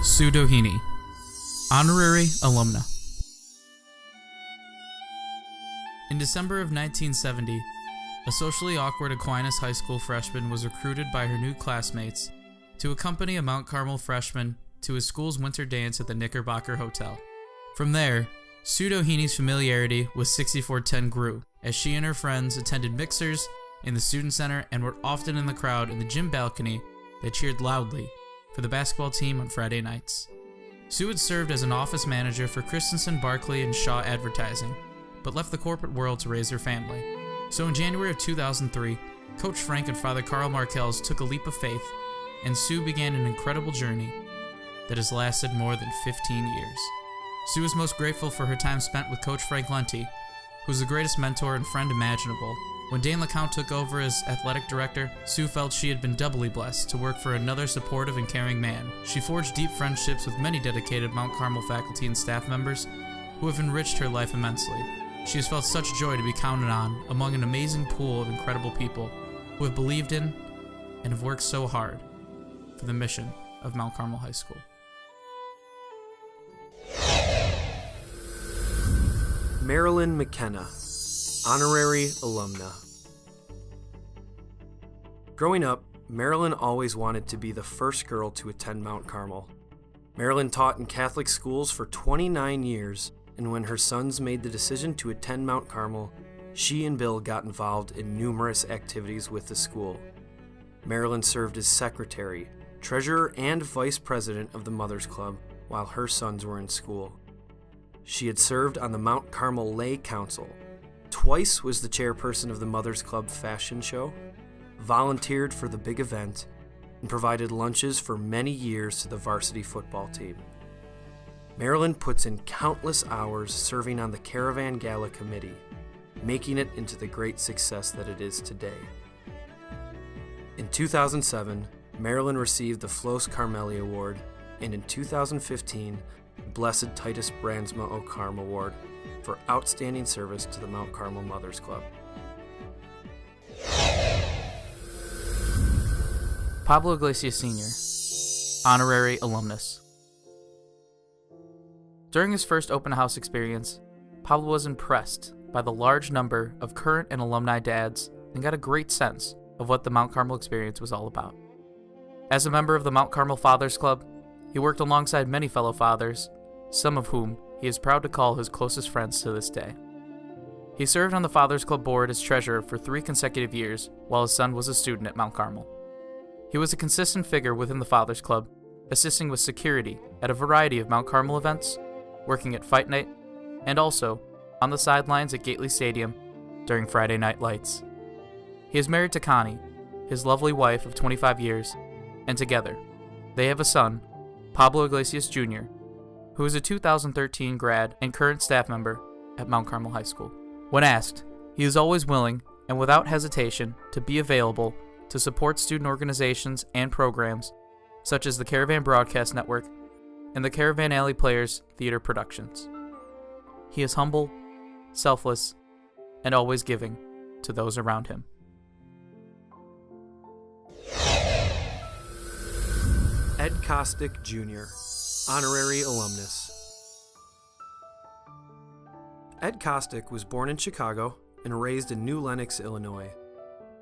Sue Doheny, Honorary Alumna. In December of 1970, a socially awkward Aquinas High School freshman was recruited by her new classmates to accompany a Mount Carmel freshman to his school's winter dance at the Knickerbocker Hotel. From there, Sue Doheny's familiarity with 6410 grew, as she and her friends attended mixers in the student center and were often in the crowd in the gym balcony that cheered loudly for the basketball team on Friday nights. Sue had served as an office manager for Christensen, Barkley, and Shaw Advertising, but left the corporate world to raise her family. So in January of 2003, Coach Frank and Father Carl Markels took a leap of faith, and Sue began an incredible journey that has lasted more than 15 years. Sue is most grateful for her time spent with Coach Frank Lenti, who was the greatest mentor and friend imaginable. When Dan LeCount took over as athletic director, Sue felt she had been doubly blessed to work for another supportive and caring man. She forged deep friendships with many dedicated Mount Carmel faculty and staff members who have enriched her life immensely. She has felt such joy to be counted on among an amazing pool of incredible people who have believed in and have worked so hard for the mission of Mount Carmel High School. Marilyn McKenna, Honorary Alumna. Growing up, Marilyn always wanted to be the first girl to attend Mount Carmel. Marilyn taught in Catholic schools for 29 years, and when her sons made the decision to attend Mount Carmel, she and Bill got involved in numerous activities with the school. Marilyn served as secretary, treasurer, and vice president of the Mothers Club while her sons were in school. She had served on the Mount Carmel Lay Council, twice was the chairperson of the Mothers Club fashion show, volunteered for the big event, and provided lunches for many years to the varsity football team. Marilyn puts in countless hours serving on the Caravan Gala Committee, making it into the great success that it is today. In 2007, Marilyn received the Flos Carmeli Award, and in 2015, the Blessed Titus Brandsma O'Carm Award for outstanding service to the Mount Carmel Mothers Club. Pablo Iglesias Sr., Honorary Alumnus. During his first open house experience, Pablo was impressed by the large number of current and alumni dads and got a great sense of what the Mount Carmel experience was all about. As a member of the Mount Carmel Fathers Club, he worked alongside many fellow fathers, some of whom he is proud to call his closest friends to this day. He served on the Fathers Club board as treasurer for 3 consecutive years while his son was a student at Mount Carmel. He was a consistent figure within the Fathers Club, assisting with security at a variety of Mount Carmel events, working at Fight Night, and also on the sidelines at Gately Stadium during Friday Night Lights. He is married to Connie, his lovely wife of 25 years, and together, they have a son, Pablo Iglesias Jr., who is a 2013 grad and current staff member at Mount Carmel High School. When asked, he is always willing and without hesitation to be available to support student organizations and programs such as the Caravan Broadcast Network and the Caravan Alley Players Theater Productions. He is humble, selfless, and always giving to those around him. Ed Kostik, Jr., Honorary Alumnus. Ed Kostik was born in Chicago and raised in New Lenox, Illinois.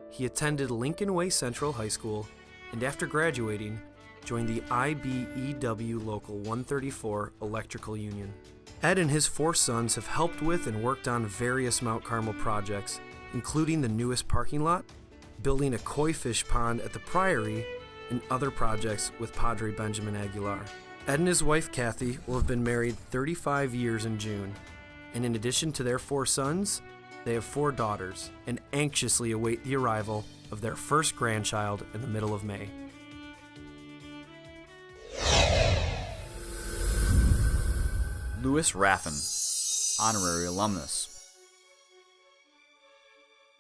He attended Lincoln Way Central High School and after graduating, joined the IBEW Local 134 Electrical Union. Ed and his 4 sons have helped with and worked on various Mount Carmel projects, including the newest parking lot, building a koi fish pond at the Priory, and other projects with Padre Benjamin Aguilar. Ed and his wife Kathy will have been married 35 years in June, and in addition to their 4 sons, they have 4 daughters and anxiously await the arrival of their first grandchild in the middle of May. Louis Raffin, Honorary Alumnus.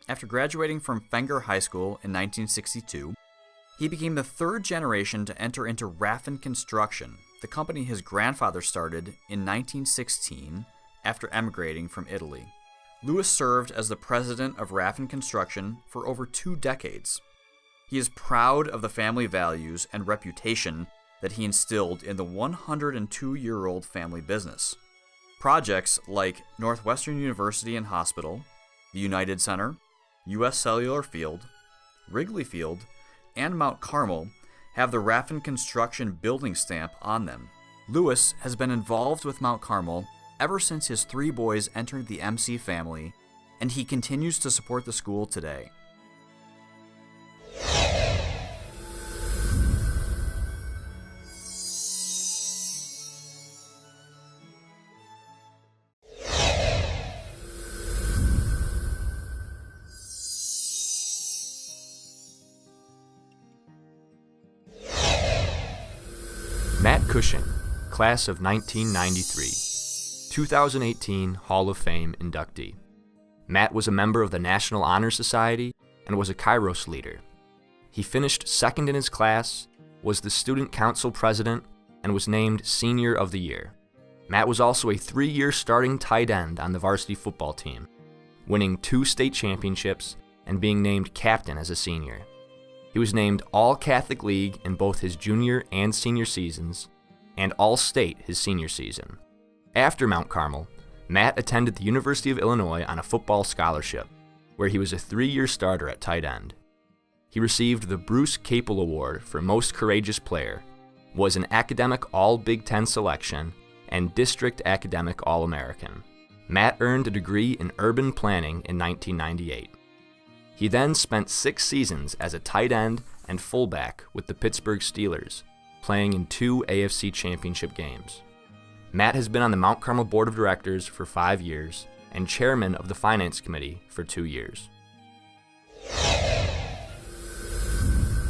After graduating from Fenger High School in 1962, he became the 3rd generation to enter into Raffin Construction, the company his grandfather started in 1916 after emigrating from Italy. Louis served as the president of Raffin Construction for over 2 decades. He is proud of the family values and reputation that he instilled in the 102-year-old family business. Projects like Northwestern University and Hospital, the United Center, U.S. Cellular Field, Wrigley Field, and Mount Carmel have the Raffin Construction building stamp on them. Lewis has been involved with Mount Carmel ever since his 3 boys entered the MC family, and he continues to support the school today. Matt Cushing, class of 1993, 2018 Hall of Fame inductee. Matt was a member of the National Honor Society and was a Kairos leader. He finished second in his class, was the student council president, and was named Senior of the Year. Matt was also a 3-year starting tight end on the varsity football team, winning 2 state championships and being named captain as a senior. He was named All-Catholic League in both his junior and senior seasons, and All-State his senior season. After Mount Carmel, Matt attended the University of Illinois on a football scholarship, where he was a 3-year starter at tight end. He received the Bruce Capel Award for Most Courageous Player, was an academic All-Big Ten selection, and District Academic All-American. Matt earned a degree in urban planning in 1998. He then spent 6 seasons as a tight end and fullback with the Pittsburgh Steelers, playing in 2 AFC Championship games. Matt has been on the Mount Carmel Board of Directors for 5 years and chairman of the Finance Committee for 2 years.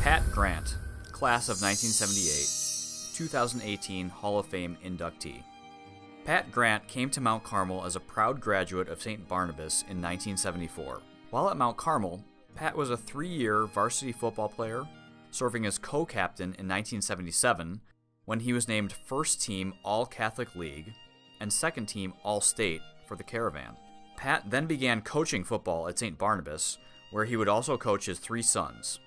Pat Grant, class of 1978, 2018 Hall of Fame inductee. Pat Grant came to Mount Carmel as a proud graduate of St. Barnabas in 1974. While at Mount Carmel, Pat was a 3-year varsity football player, serving as co-captain in 1977 when he was named First Team All-Catholic League and Second Team All-State for the Caravan. Pat then began coaching football at St. Barnabas, where he would also coach his 3 sons.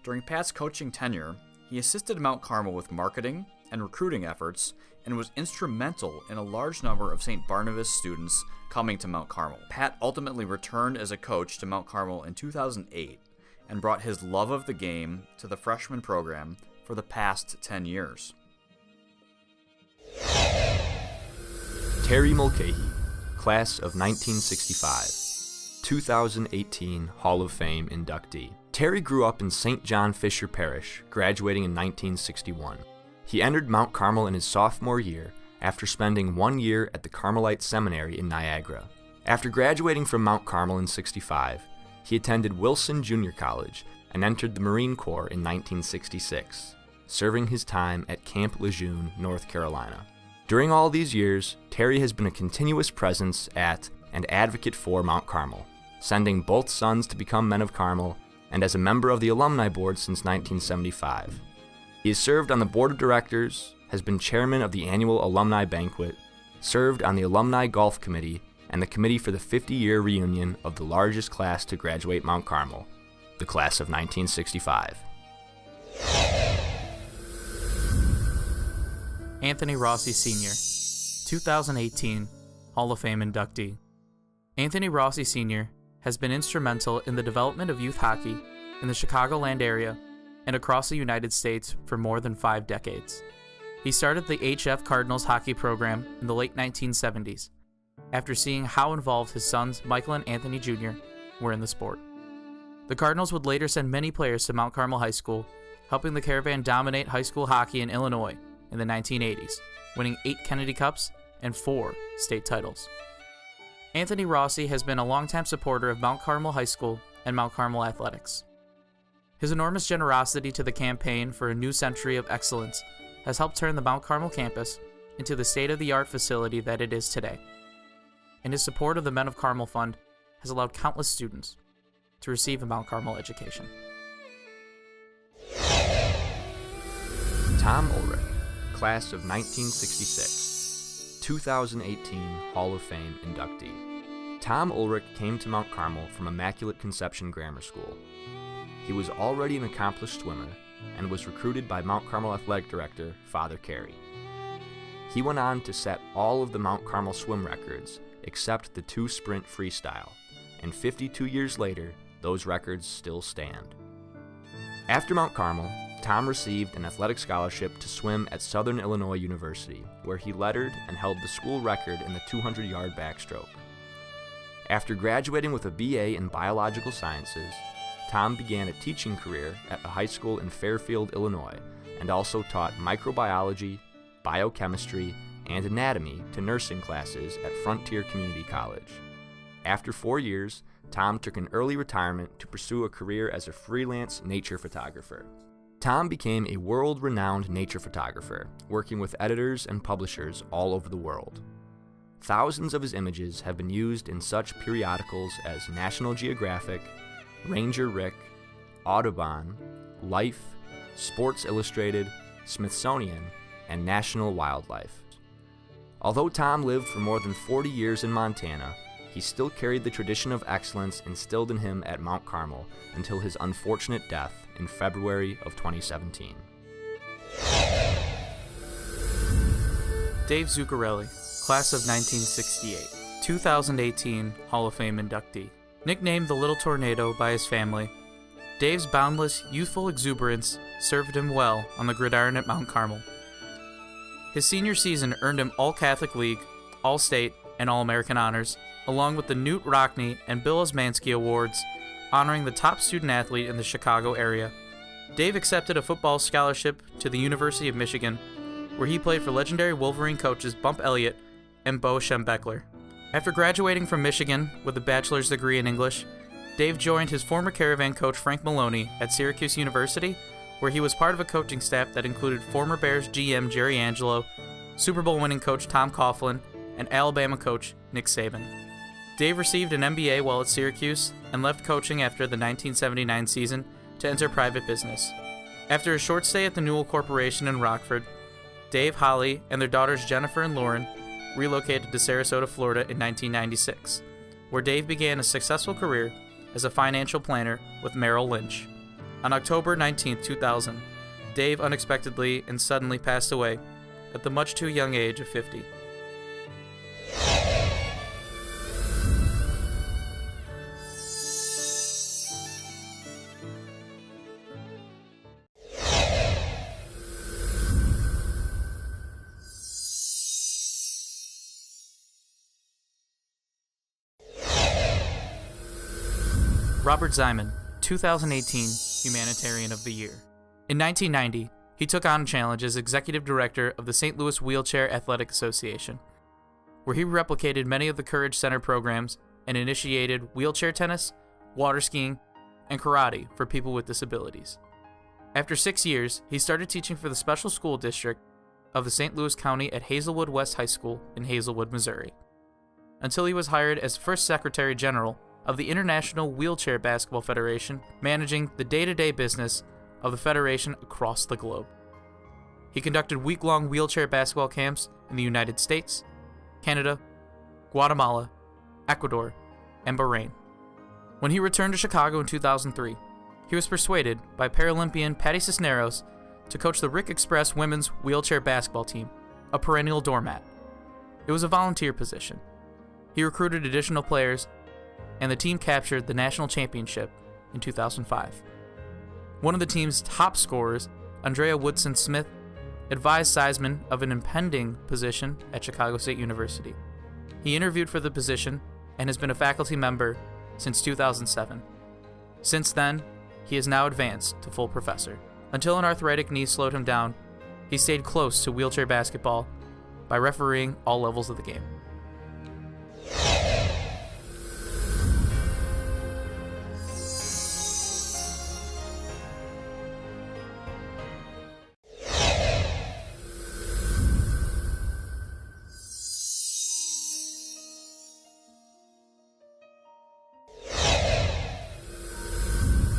During Pat's coaching tenure, he assisted Mount Carmel with marketing and recruiting efforts and was instrumental in a large number of St. Barnabas students coming to Mount Carmel. Pat ultimately returned as a coach to Mount Carmel in 2008 and brought his love of the game to the freshman program for the past 10 years. Terry Mulcahy, class of 1965, 2018 Hall of Fame inductee. Terry grew up in St. John Fisher Parish, graduating in 1961. He entered Mount Carmel in his sophomore year after spending 1 year at the Carmelite Seminary in Niagara. After graduating from Mount Carmel in '65, he attended Wilson Junior College and entered the Marine Corps in 1966, serving his time at Camp Lejeune, North Carolina. During all these years, Terry has been a continuous presence at and advocate for Mount Carmel, sending both sons to become men of Carmel and as a member of the Alumni Board since 1975. He has served on the Board of Directors, has been chairman of the annual Alumni Banquet, served on the Alumni Golf Committee, and the committee for the 50-year reunion of the largest class to graduate Mount Carmel, the class of 1965. Anthony Rossi Sr., 2018 Hall of Fame inductee. Anthony Rossi Sr. has been instrumental in the development of youth hockey in the Chicagoland area and across the United States for more than 5 decades. He started the HF Cardinals hockey program in the late 1970s, after seeing how involved his sons Michael and Anthony Jr. were in the sport. The Cardinals would later send many players to Mount Carmel High School, helping the Caravan dominate high school hockey in Illinois in the 1980s, winning 8 Kennedy Cups and 4 state titles. Anthony Rossi has been a longtime supporter of Mount Carmel High School and Mount Carmel athletics. His enormous generosity to the campaign for a new century of excellence has helped turn the Mount Carmel campus into the state-of-the-art facility that it is today. And his support of the Men of Carmel Fund has allowed countless students to receive a Mount Carmel education. Tom Ulrich, class of 1966, 2018 Hall of Fame inductee. Tom Ulrich came to Mount Carmel from Immaculate Conception Grammar School. He was already an accomplished swimmer and was recruited by Mount Carmel Athletic Director Father Carey. He went on to set all of the Mount Carmel swim records except the 2-sprint freestyle, and 52 years later, those records still stand. After Mount Carmel, Tom received an athletic scholarship to swim at Southern Illinois University, where he lettered and held the school record in the 200-yard backstroke. After graduating with a BA in Biological Sciences, Tom began a teaching career at a high school in Fairfield, Illinois, and also taught microbiology, biochemistry, and anatomy to nursing classes at Frontier Community College. After 4 years, Tom took an early retirement to pursue a career as a freelance nature photographer. Tom became a world-renowned nature photographer, working with editors and publishers all over the world. Thousands of his images have been used in such periodicals as National Geographic, Ranger Rick, Audubon, Life, Sports Illustrated, Smithsonian, and National Wildlife. Although Tom lived for more than 40 years in Montana, he still carried the tradition of excellence instilled in him at Mount Carmel until his unfortunate death in February of 2017. Dave Zuccarello, class of 1968, 2018 Hall of Fame inductee. Nicknamed the Little Tornado by his family, Dave's boundless, youthful exuberance served him well on the gridiron at Mount Carmel. His senior season earned him All-Catholic League, All-State, and All-American honors, along with the Newt Rockne and Bill Osmanski Awards, honoring the top student athlete in the Chicago area. Dave accepted a football scholarship to the University of Michigan, where he played for legendary Wolverine coaches Bump Elliott and Bo Schembechler. After graduating from Michigan with a bachelor's degree in English, Dave joined his former Caravan coach Frank Maloney at Syracuse University, where he was part of a coaching staff that included former Bears GM Jerry Angelo, Super Bowl winning coach Tom Coughlin, and Alabama coach Nick Saban. Dave received an MBA while at Syracuse and left coaching after the 1979 season to enter private business. After a short stay at the Newell Corporation in Rockford, Dave, Holly, and their daughters Jennifer and Lauren relocated to Sarasota, Florida in 1996, where Dave began a successful career as a financial planner with Merrill Lynch. On October 19, 2000, Dave unexpectedly and suddenly passed away at the much too young age of 50. Robert Zyman, 2018 Humanitarian of the Year. In 1990, he took on a challenge as executive director of the St. Louis Wheelchair Athletic Association, where he replicated many of the Courage Center programs and initiated wheelchair tennis, water skiing, and karate for people with disabilities. After 6 years, he started teaching for the special school district of the St. Louis County at Hazelwood West High School in Hazelwood, Missouri, until he was hired as first Secretary General of the International Wheelchair Basketball Federation, managing the day-to-day business of the federation across the globe. He conducted week-long wheelchair basketball camps in the United States, Canada, Guatemala, Ecuador, and Bahrain. When he returned to Chicago in 2003, he was persuaded by Paralympian Patty Cisneros to coach the Rick Express women's wheelchair basketball team, a perennial doormat. It was a volunteer position. He recruited additional players, and the team captured the national championship in 2005. One of the team's top scorers, Andrea Woodson-Smith, advised Seisman of an impending position at Chicago State University. He interviewed for the position and has been a faculty member since 2007. Since then, he has now advanced to full professor. Until an arthritic knee slowed him down, he stayed close to wheelchair basketball by refereeing all levels of the game.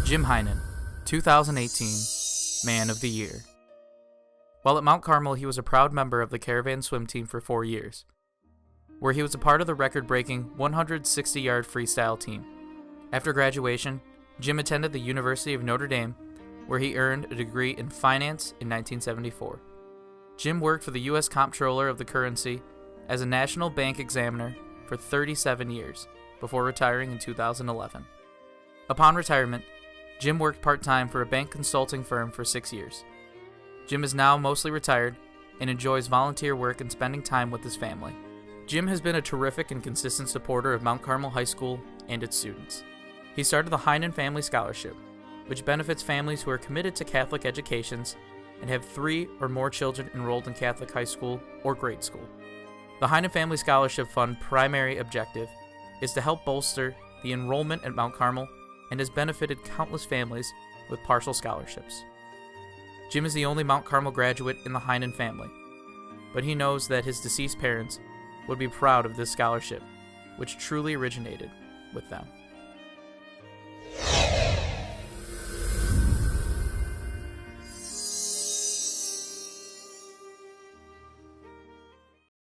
Jim Heinen, 2018 Man of the Year. While at Mount Carmel, he was a proud member of the Caravan swim team for 4 years, where he was a part of the record-breaking 160-yard freestyle team. After graduation, Jim attended the University of Notre Dame where he earned a degree in finance in 1974. Jim worked for the U.S. Comptroller of the Currency as a national bank examiner for 37 years before retiring in 2011. Upon retirement, Jim worked part-time for a bank consulting firm for 6 years. Jim is now mostly retired and enjoys volunteer work and spending time with his family. Jim has been a terrific and consistent supporter of Mount Carmel High School and its students. He started the Heinen Family Scholarship, which benefits families who are committed to Catholic educations and have 3 or more children enrolled in Catholic high school or grade school. The Heinen Family Scholarship Fund primary objective is to help bolster the enrollment at Mount Carmel and has benefited countless families with partial scholarships. Jim is the only Mount Carmel graduate in the Heinen family, but he knows that his deceased parents would be proud of this scholarship, which truly originated with them.